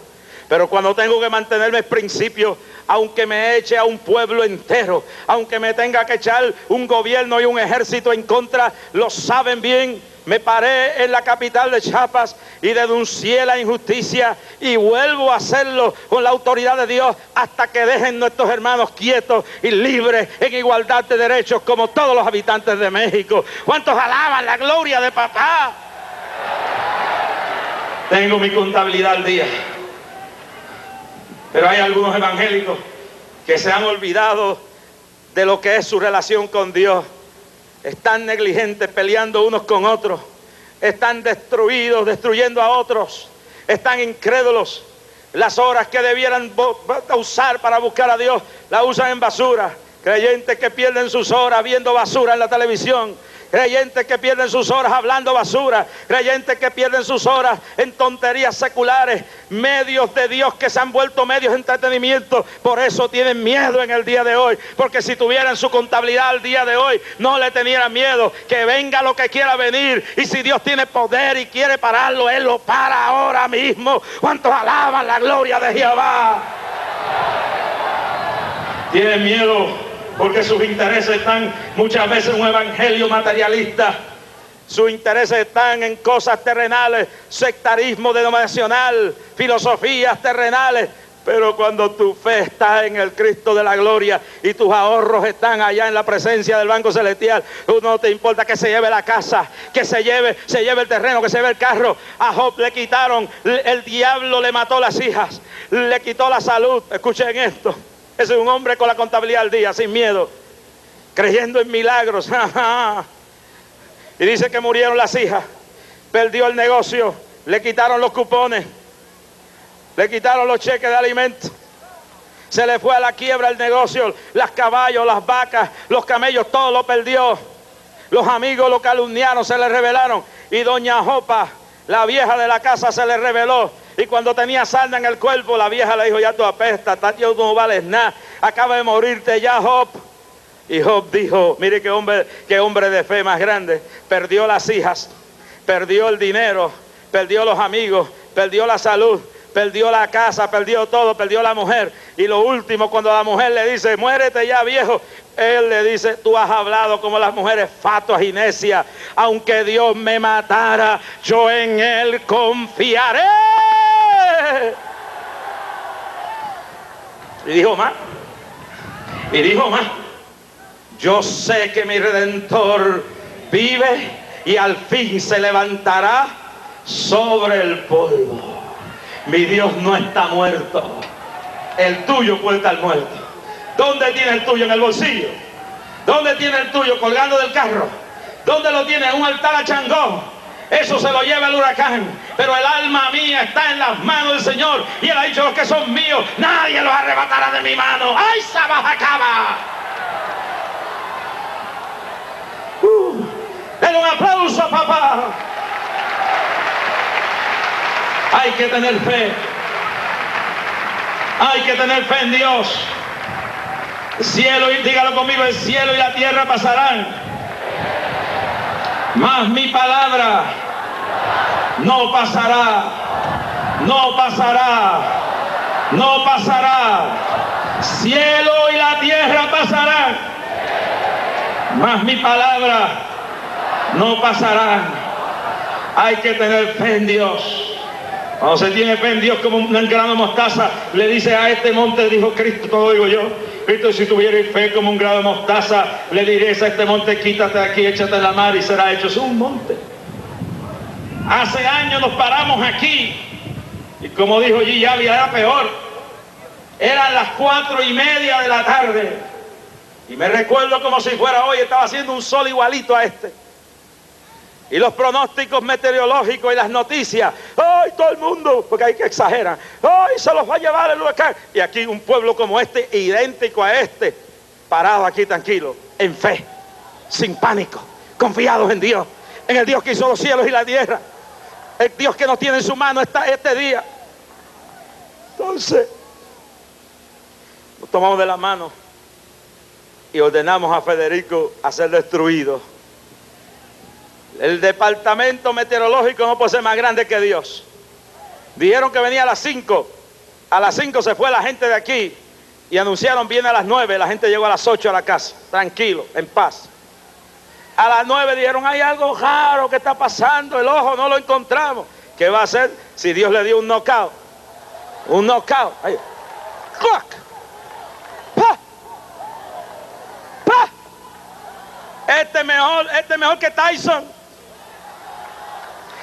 Pero cuando tengo que mantenerme en principio, aunque me eche a un pueblo entero, aunque me tenga que echar un gobierno y un ejército en contra, lo saben bien. Me paré en la capital de Chiapas y denuncié la injusticia, y vuelvo a hacerlo con la autoridad de Dios hasta que dejen nuestros hermanos quietos y libres en igualdad de derechos como todos los habitantes de México. ¿Cuántos alaban la gloria de papá? Tengo mi contabilidad al día. Pero hay algunos evangélicos que se han olvidado de lo que es su relación con Dios. Están negligentes, peleando unos con otros. Están destruidos, destruyendo a otros. Están incrédulos. Las horas que debieran usar para buscar a Dios, la usan en basura. Creyentes que pierden sus horas viendo basura en la televisión. Creyentes que pierden sus horas hablando basura. Creyentes que pierden sus horas en tonterías seculares. Medios de Dios que se han vuelto medios de entretenimiento. Por eso tienen miedo en el día de hoy. Porque si tuvieran su contabilidad al día de hoy, no le tenieran miedo. Que venga lo que quiera venir. Y si Dios tiene poder y quiere pararlo, Él lo para ahora mismo. ¿Cuántos alaban la gloria de Jehová? Tienen miedo porque sus intereses están muchas veces en un evangelio materialista. Sus intereses están en cosas terrenales, sectarismo denominacional, filosofías terrenales. Pero cuando tu fe está en el Cristo de la gloria y tus ahorros están allá en la presencia del banco celestial, no te importa que se lleve la casa, que se lleve el terreno, que se lleve el carro. A Job le quitaron, el diablo le mató las hijas, le quitó la salud. Escuchen esto. Ese es un hombre con la contabilidad al día, sin miedo, creyendo en milagros. Y dice que murieron las hijas, perdió el negocio, le quitaron los cupones. Le quitaron los cheques de alimentos. Se le fue a la quiebra el negocio, las caballos, las vacas, los camellos, todo lo perdió. Los amigos lo calumniaron, se le rebelaron. Y doña Jopa, la vieja de la casa, se le rebeló. Y cuando tenía sarna en el cuerpo, la vieja le dijo: ya tú apestas, tú no vales nada, acaba de morirte ya, Job. Y Job dijo: mire qué hombre de fe más grande. Perdió las hijas, perdió el dinero, perdió los amigos, perdió la salud, perdió la casa, perdió todo, perdió la mujer. Y lo último, cuando la mujer le dice: muérete ya, viejo, él le dice: tú has hablado como las mujeres fatuas y necias. Aunque Dios me matara, yo en él confiaré. Y dijo más. Yo sé que mi Redentor vive y al fin se levantará sobre el polvo. Mi Dios no está muerto. El tuyo puede estar muerto. ¿Dónde tiene el tuyo? En el bolsillo. ¿Dónde tiene el tuyo? Colgando del carro. ¿Dónde lo tiene? En un altar a Changó. Eso se lo lleva el huracán. Pero el alma mía está en las manos del Señor. Y Él ha dicho: los que son míos, nadie los arrebatará de mi mano. ¡Ay, Sabajacaba! Denle un aplauso, papá. Hay que tener fe. Hay que tener fe en Dios. El cielo, y dígalo conmigo: el cielo y la tierra pasarán, mas mi palabra no pasará. No pasará. No pasará. Cielo y la tierra pasarán, mas mi palabra no pasará. Hay que tener fe en Dios. Cuando se tiene fe en Dios como un grano de mostaza, le dice a este monte, dijo Cristo, todo digo yo, Cristo: si tuvierais fe como un grano de mostaza, le diréis a este monte: quítate de aquí, échate en la mar, y será hecho. Es un monte. Hace años nos paramos aquí, y como dijo Gillavi, era peor. Eran las 4:30 de la tarde, y me recuerdo como si fuera hoy, estaba haciendo un sol igualito a este. Y los pronósticos meteorológicos y las noticias: ¡ay, todo el mundo! Porque hay que exagerar. ¡Ay, se los va a llevar el huracán! Y aquí un pueblo como este, idéntico a este, parado aquí tranquilo, en fe, sin pánico, confiados en Dios, en el Dios que hizo los cielos y la tierra, el Dios que nos tiene en su mano este día. Entonces, nos tomamos de la mano y ordenamos a Federico a ser destruido. El departamento meteorológico no puede ser más grande que Dios. Dijeron que venía a las 5. A las 5 se fue la gente de aquí y anunciaron: viene a las 9. La gente llegó a las 8 a la casa, tranquilo, en paz. A las 9 dijeron: hay algo raro que está pasando, el ojo no lo encontramos. ¿Qué va a hacer si Dios le dio un knockout? Un knockout. Ahí. ¡Clac! ¡Pa! ¡Pa! Este mejor que Tyson.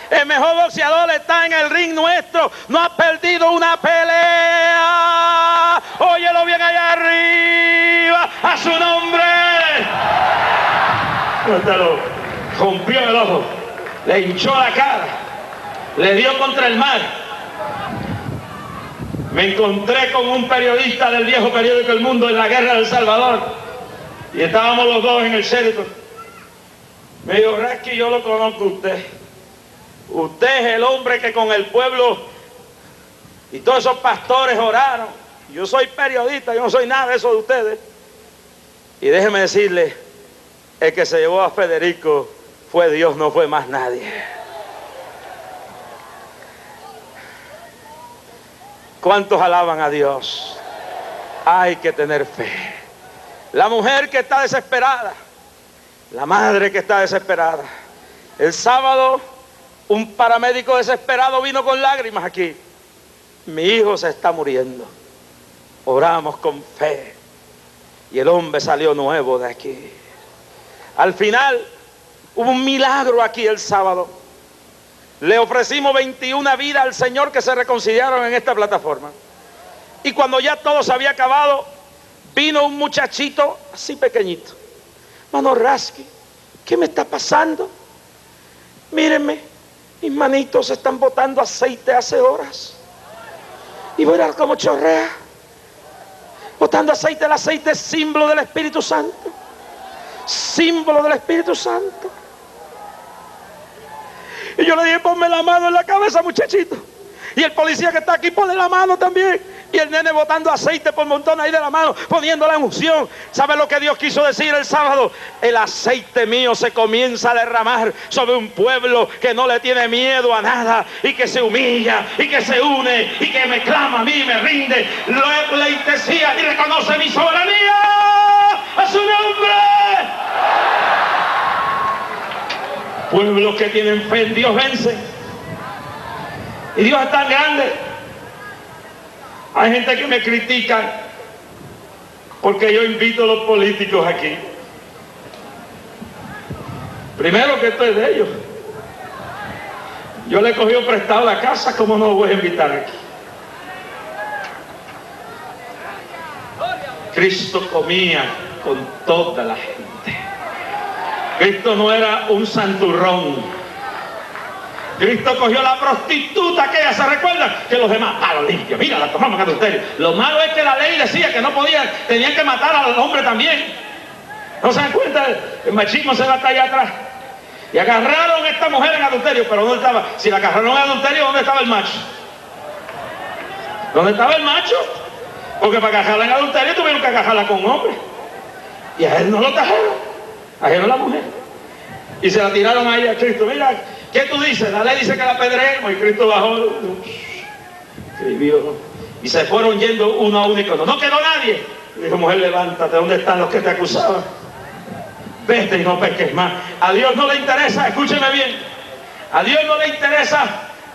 El mejor boxeador está en el ring nuestro. No ha perdido una pelea. Óyelo bien allá arriba. A su nombre. Rompió el ojo. Le hinchó la cara. Le dio contra el mar. Me encontré con un periodista del viejo periódico El Mundo en la guerra del Salvador. Y estábamos los dos en el Sheraton. Me dijo: Rasky, yo lo conozco a usted. Usted es el hombre que con el pueblo y todos esos pastores oraron. Yo soy periodista, yo no soy nada de eso de ustedes. Y déjeme decirle, el que se llevó a Federico fue Dios, no fue más nadie. ¿Cuántos alaban a Dios? Hay que tener fe. La mujer que está desesperada, la madre que está desesperada. El sábado, un paramédico desesperado vino con lágrimas aquí. Mi hijo se está muriendo. Oramos con fe. Y el hombre salió nuevo de aquí. Al final, hubo un milagro aquí el sábado. Le ofrecimos 21 vidas al Señor que se reconciliaron en esta plataforma. Y cuando ya todo se había acabado, vino un muchachito así pequeñito. Mano Rasky, ¿qué me está pasando? Mírenme. Mis manitos están botando aceite hace horas. Y verás cómo chorrea. Botando aceite. El aceite es símbolo del Espíritu Santo. Símbolo del Espíritu Santo. Y yo le dije, ponme la mano en la cabeza, muchachito. Y el policía que está aquí, pone la mano también. Y el nene botando aceite por montón ahí de la mano, poniendo la unción. ¿Sabe lo que Dios quiso decir el sábado? El aceite mío se comienza a derramar sobre un pueblo que no le tiene miedo a nada, y que se humilla, y que se une, y que me clama a mí, me rinde, lo pleitesía y reconoce mi soberanía a su nombre. Pueblos que tienen fe en Dios vencen. Y Dios es tan grande. Hay gente que me critica porque yo invito a los políticos aquí. Primero, que esto es de ellos. Yo le he cogido prestado la casa, ¿cómo no lo voy a invitar aquí? Cristo comía con toda la gente. Cristo no era un santurrón. Cristo cogió la prostituta aquella, ¿se recuerdan? Que los demás, lo limpio, mira, la tomamos en adulterio. Lo malo es que la ley decía que no podían, tenían que matar al hombre también. ¿No se dan cuenta? El machismo se va hasta allá atrás. Y agarraron a esta mujer en adulterio, pero ¿dónde estaba? Si la agarraron en adulterio, ¿dónde estaba el macho? ¿Dónde estaba el macho? Porque para agarrarla en adulterio tuvieron que agarrarla con un hombre. Y a él no lo trajeron, trajeron a la mujer. Y se la tiraron ahí a Cristo. Mira, ¿qué tú dices? La ley dice que la apedreemos. Y Cristo bajó, escribió, y se fueron yendo uno a uno. Y cuando no quedó nadie, dijo, mujer, levántate, ¿dónde están los que te acusaban? Vete y no peques más. A Dios no le interesa, escúcheme bien, a Dios no le interesa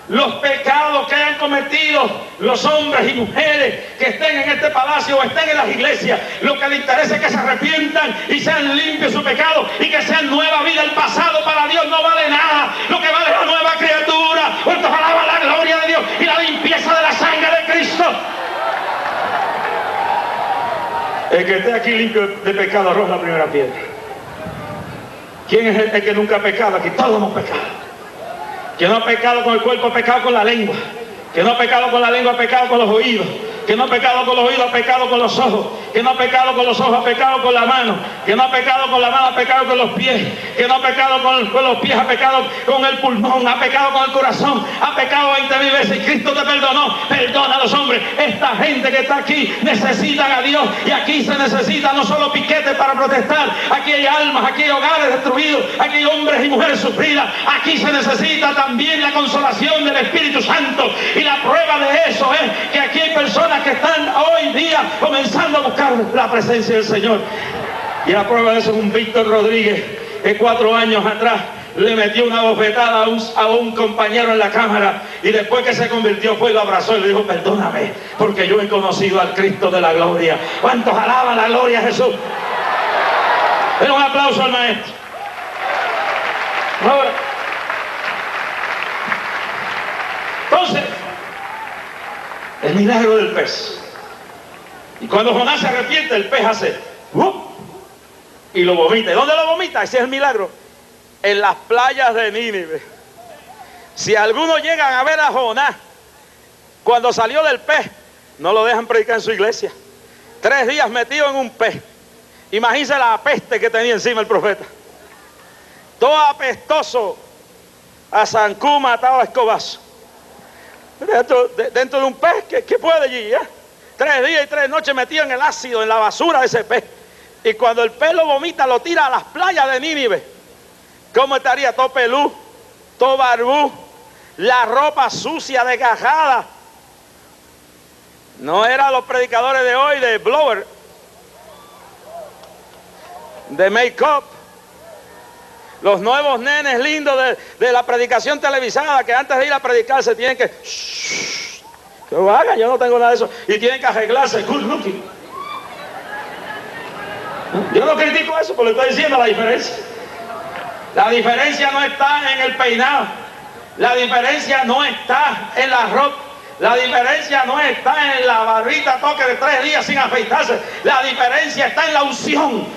los pecados que hayan cometido los hombres y mujeres que estén en este palacio o estén en las iglesias. Lo que le interesa es que se arrepientan y sean limpios su pecado y que sean nueva vida. El pasado para Dios no vale nada. Lo que vale es la nueva criatura. Cuantos alaban la gloria de Dios y la limpieza de la sangre de Cristo. El que esté aquí limpio de pecado, arroja la primera piedra. ¿Quién es el que nunca ha pecado aquí? Todos hemos pecado. Que no ha pecado con el cuerpo, ha pecado con la lengua. Que no ha pecado con la lengua, ha pecado con los oídos. Que no ha pecado con los oídos, ha pecado con los ojos. Que no ha pecado con los ojos, ha pecado con la mano. Que no ha pecado con la mano, ha pecado con los pies. Que no ha pecado con los pies, ha pecado con el pulmón. Ha pecado con el corazón. Ha pecado 20.000 veces. Y Cristo te perdonó. Perdona a los hombres. Esta gente que está aquí necesitan a Dios. Y aquí se necesita no solo piquetes para protestar. Aquí hay almas, aquí hay hogares destruidos. Aquí hay hombres y mujeres sufridas. Aquí se necesita también la consolación del Espíritu Santo. Y la prueba de eso es que aquí hay personas que están hoy día comenzando a buscar la presencia del Señor. Y la prueba de eso es un Víctor Rodríguez que 4 años atrás le metió una bofetada a un compañero en la cámara, y después que se convirtió fue y lo abrazó y le dijo, perdóname porque yo he conocido al Cristo de la gloria. ¿Cuántos alaban la gloria a Jesús? Den un aplauso al maestro. Ahora, entonces, el milagro del pez. Y cuando Jonás se arrepiente, el pez hace y lo vomita. ¿Y dónde lo vomita? Ese es el milagro. En las playas de Nínive. Si algunos llegan a ver a Jonás cuando salió del pez, no lo dejan predicar en su iglesia. 3 días metido en un pez. Imagínense la peste que tenía encima el profeta. Todo apestoso, a zancú matado a escobazo. Dentro de un pez, ¿qué puede allí? 3 días y 3 noches metido en el ácido, en la basura de ese pez. Y cuando el pez lo vomita, lo tira a las playas de Nínive. ¿Cómo estaría? Todo pelú, todo barbú, la ropa sucia, desgajada. No eran los predicadores de hoy de blower, de make-up. Los nuevos nenes lindos de la predicación televisada, que antes de ir a predicar se tienen que lo hagan, yo no tengo nada de eso, y tienen que arreglarse, good looking. Yo no critico eso, pero le estoy diciendo la diferencia. La diferencia no está en el peinado, la diferencia no está en la ropa, la diferencia no está en la barbita toque de 3 días sin afeitarse. La diferencia está en la unción,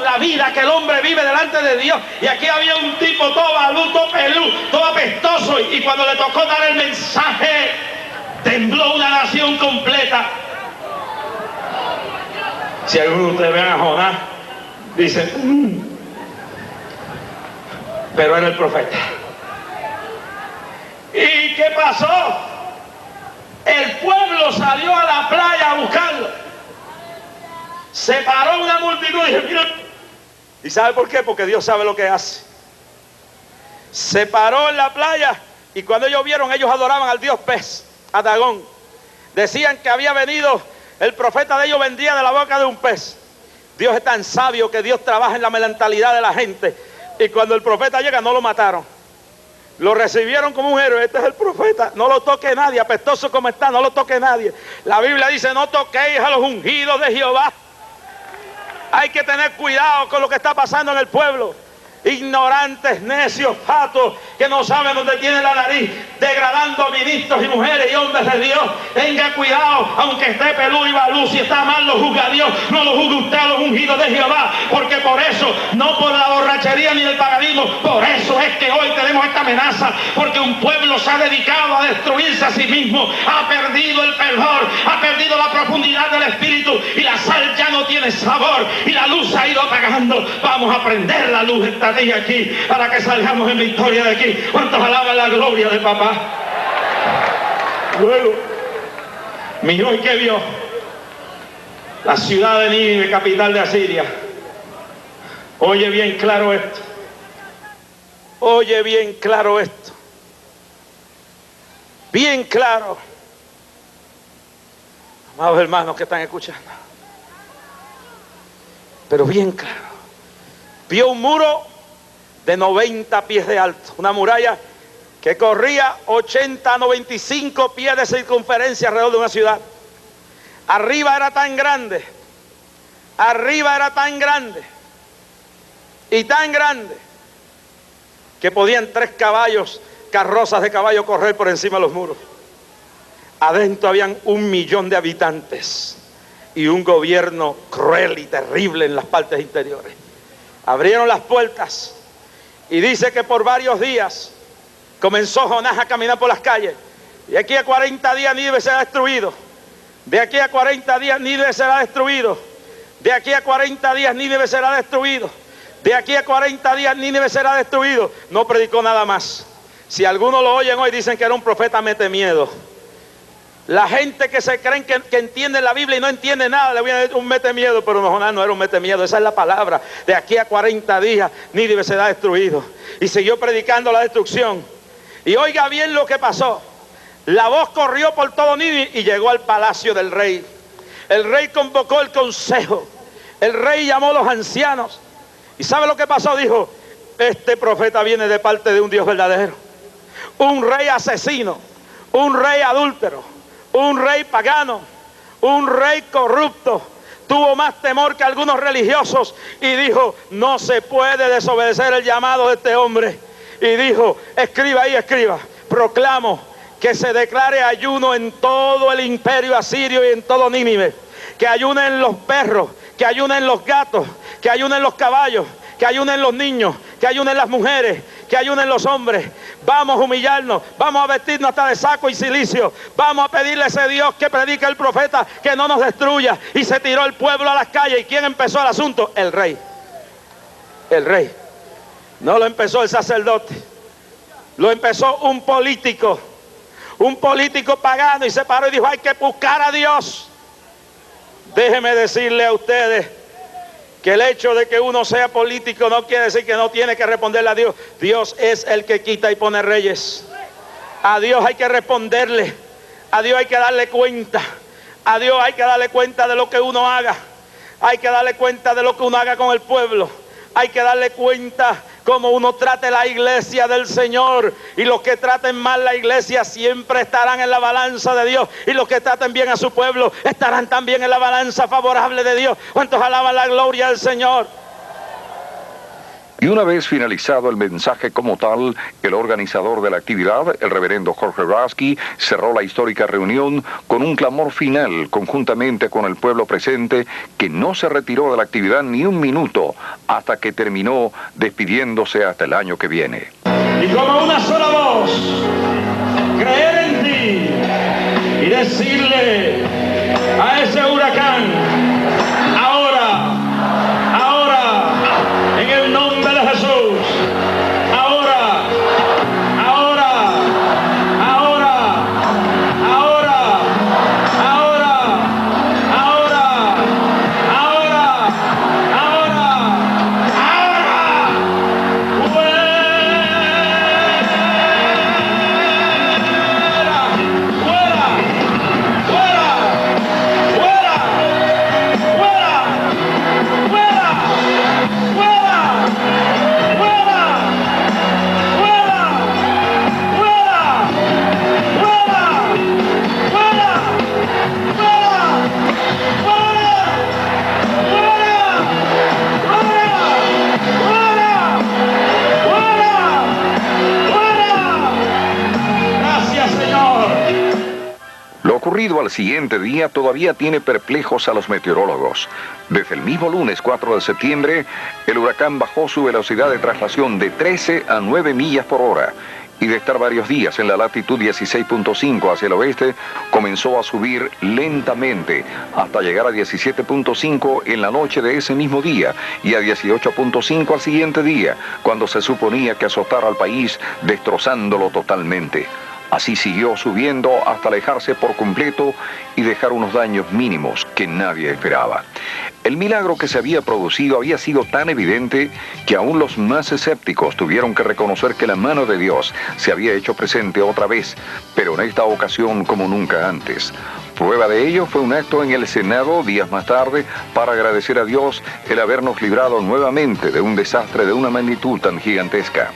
la vida que el hombre vive delante de Dios. Y aquí había un tipo todo balú, todo pelú, todo apestoso, y cuando le tocó dar el mensaje, tembló una nación completa. Si alguno de ustedes ven a Jonás, dicen, pero era el profeta. ¿Y qué pasó? El pueblo salió a la playa a buscarlo. Se paró una multitud y dijo, ¿y sabe por qué? Porque Dios sabe lo que hace. Se paró en la playa y cuando ellos vieron, ellos adoraban al dios pez, a Dagón. Decían que había venido, el profeta de ellos vendría de la boca de un pez. Dios es tan sabio que Dios trabaja en la mentalidad de la gente. Y cuando el profeta llega, no lo mataron. Lo recibieron como un héroe. Este es el profeta, no lo toque nadie, apestoso como está, no lo toque nadie. La Biblia dice, no toquéis a los ungidos de Jehová. Hay que tener cuidado con lo que está pasando en el pueblo. Ignorantes, necios, fatos, que no saben dónde tiene la nariz, degradando a ministros y mujeres y hombres de Dios. Tenga cuidado, aunque esté peludo y balú, si está mal lo juzga Dios, no lo juzgue usted a los ungidos de Jehová, porque por eso, no por la borrachería ni el paganismo, por eso es que hoy tenemos esta amenaza, porque un pueblo se ha dedicado a destruirse a sí mismo, ha perdido el fervor, ha perdido la profundidad del espíritu, y la sal ya no tiene sabor, y la luz ha ido apagando. Vamos a prender la luz esta día aquí, para que salgamos en victoria de aquí. ¿Cuántos alaban la gloria de papá? Luego, miró y ¿qué vio? La ciudad de Nínive, capital de Asiria. Oye bien claro esto. Oye bien claro esto. Bien claro. Amados hermanos que están escuchando. Pero bien claro. Vio un muro de 90 pies de alto, una muralla que corría 80 a 95 pies de circunferencia alrededor de una ciudad. Arriba era tan grande y tan grande que podían 3 caballos, carrozas de caballo, correr por encima de los muros. Adentro habían 1 millón de habitantes y un gobierno cruel y terrible en las partes interiores. Abrieron las puertas y dice que por varios días comenzó Jonás a caminar por las calles. De aquí a 40 días Nínive será destruido. De aquí a 40 días Nínive será destruido. De aquí a 40 días Nínive será destruido. De aquí a 40 días Nínive será destruido. No predicó nada más. Si algunos lo oyen hoy, dicen que era un profeta mete miedo. La gente que se creen que entiende la Biblia y no entiende nada, le voy a decir un mete miedo, pero no, Jonás no era un mete miedo, esa es la palabra. De aquí a 40 días Nínive será destruido. Y siguió predicando la destrucción. Y oiga bien lo que pasó. La voz corrió por todo Nínive y llegó al palacio del rey. El rey convocó el consejo. El rey llamó a los ancianos. ¿Y sabe lo que pasó? Dijo, este profeta viene de parte de un Dios verdadero. Un rey asesino, un rey adúltero, un rey pagano, un rey corrupto, tuvo más temor que algunos religiosos y dijo, no se puede desobedecer el llamado de este hombre. Y dijo, escriba ahí, escriba, proclamo que se declare ayuno en todo el imperio asirio y en todo Nínive, que ayunen los perros, que ayunen los gatos, que ayunen los caballos, que ayunen los niños, que ayunen las mujeres, que ayunen los hombres. Vamos a humillarnos, vamos a vestirnos hasta de saco y cilicio, vamos a pedirle a ese Dios que predica el profeta que no nos destruya. Y se tiró el pueblo a las calles. ¿Y quién empezó el asunto? El rey. El rey. No lo empezó el sacerdote, lo empezó un político pagano, y se paró y dijo, hay que buscar a Dios. Déjeme decirle a ustedes que el hecho de que uno sea político no quiere decir que no tiene que responderle a Dios. Dios es el que quita y pone reyes. A Dios hay que responderle. A Dios hay que darle cuenta. A Dios hay que darle cuenta de lo que uno haga. Hay que darle cuenta de lo que uno haga con el pueblo. Hay que darle cuenta cómo uno trate la iglesia del Señor. Y los que traten mal la iglesia siempre estarán en la balanza de Dios. Y los que traten bien a su pueblo estarán también en la balanza favorable de Dios. ¿Cuántos alaban la gloria del Señor? Y una vez finalizado el mensaje como tal, el organizador de la actividad, el reverendo Jorge Rasky, cerró la histórica reunión con un clamor final conjuntamente con el pueblo presente, que no se retiró de la actividad ni un minuto hasta que terminó, despidiéndose hasta el año que viene. Y como una sola voz, creer en ti, decirle a ese huracán, ahora, en el nombre de Jesús, ahora, ocurrido al siguiente día todavía tiene perplejos a los meteorólogos. Desde el mismo lunes 4 de septiembre, el huracán bajó su velocidad de traslación de 13 a 9 millas por hora y de estar varios días en la latitud 16.5 hacia el oeste, comenzó a subir lentamente hasta llegar a 17.5 en la noche de ese mismo día y a 18.5 al siguiente día, cuando se suponía que azotara al país destrozándolo totalmente. Así siguió subiendo hasta alejarse por completo y dejar unos daños mínimos que nadie esperaba. El milagro que se había producido había sido tan evidente que aún los más escépticos tuvieron que reconocer que la mano de Dios se había hecho presente otra vez, pero en esta ocasión como nunca antes. Prueba de ello fue un acto en el Senado días más tarde para agradecer a Dios el habernos librado nuevamente de un desastre de una magnitud tan gigantesca.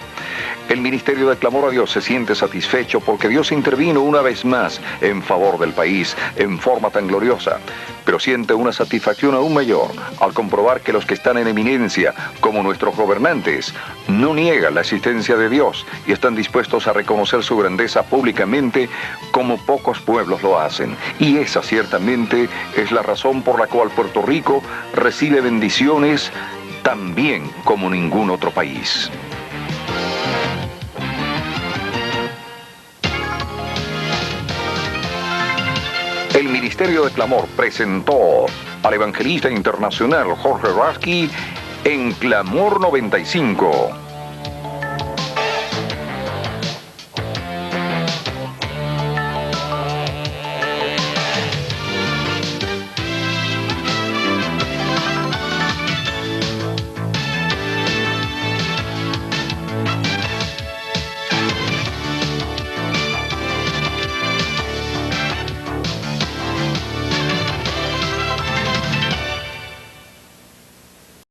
El Ministerio de Clamor a Dios se siente satisfecho porque Dios intervino una vez más en favor del país en forma tan gloriosa, pero siente una satisfacción aún mayor al comprobar que los que están en eminencia, como nuestros gobernantes, no niegan la existencia de Dios y están dispuestos a reconocer su grandeza públicamente como pocos pueblos lo hacen. Y esa ciertamente es la razón por la cual Puerto Rico recibe bendiciones tan bien como ningún otro país. El Ministerio de Clamor presentó al evangelista internacional Jorge Rasky en Clamor 95.